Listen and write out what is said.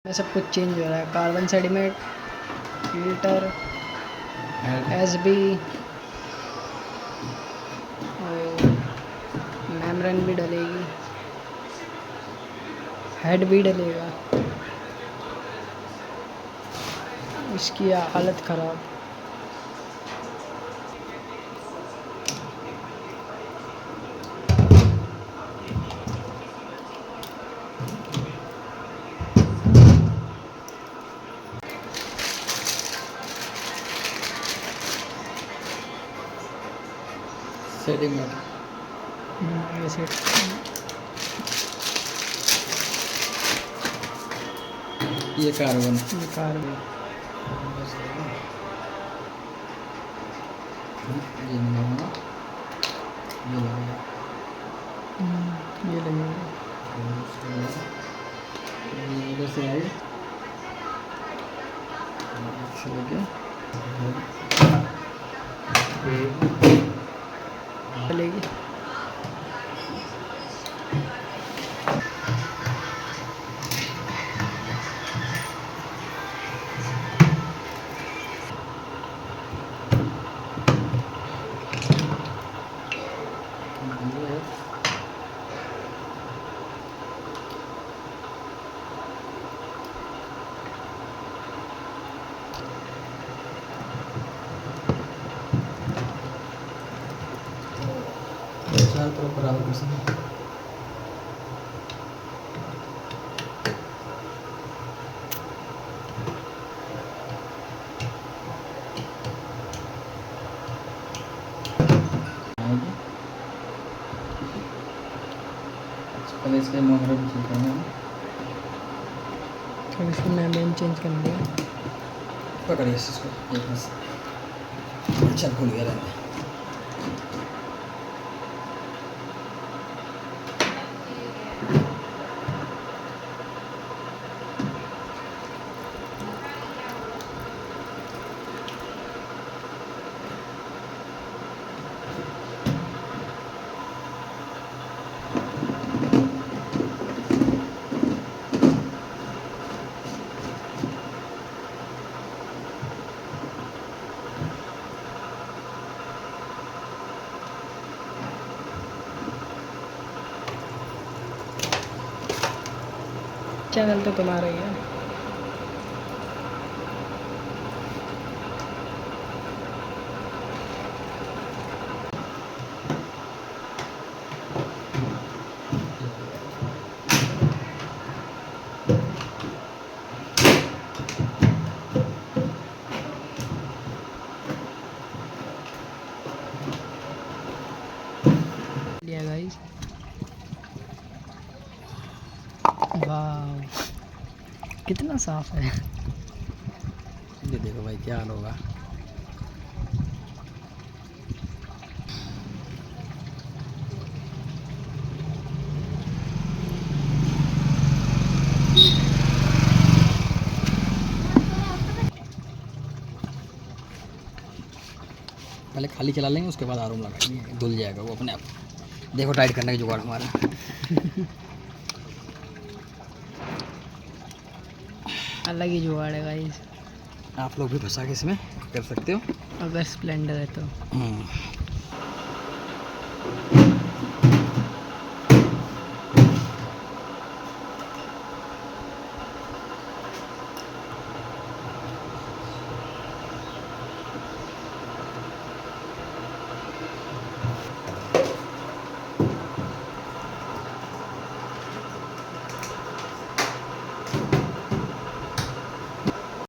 में सब कुछ चेंज हो रहा है। कार्बन सेडिमेंट, फिल्टर, एसबी और मेम्ब्रेन भी डलेगी, हेड भी डलेगा। इसकी हालत ख़राब। सेडिमेंट ऐसे ये कार्बन कार्बन ये नहीं होगा, ये लगेगा, ये लगेगा। ये इधर से आई से लेके चलेगी। चारों तरफ बराबर कर सकते पहले इसके मोहर भी चेक करना है। अब इसको मेम्ब्रेन चेंज करना है। पकड़िए इसको एक बस, चल खुल गया रहने। चैनल तो तुम्हारा ही है। लिया गाइस, वाह कितना साफ है। ये देखो भाई क्या हाल होगा। पहले खाली चला लेंगे, उसके बाद आराम लगाएंगे, धुल जाएगा वो अपने आप। देखो टाइट करने का जुगाड़ हमारा। अलग ही जुगाड़ है गाइस। आप लोग भी फंसा के इसमें कर सकते हो अगर स्प्लेंडर है तो।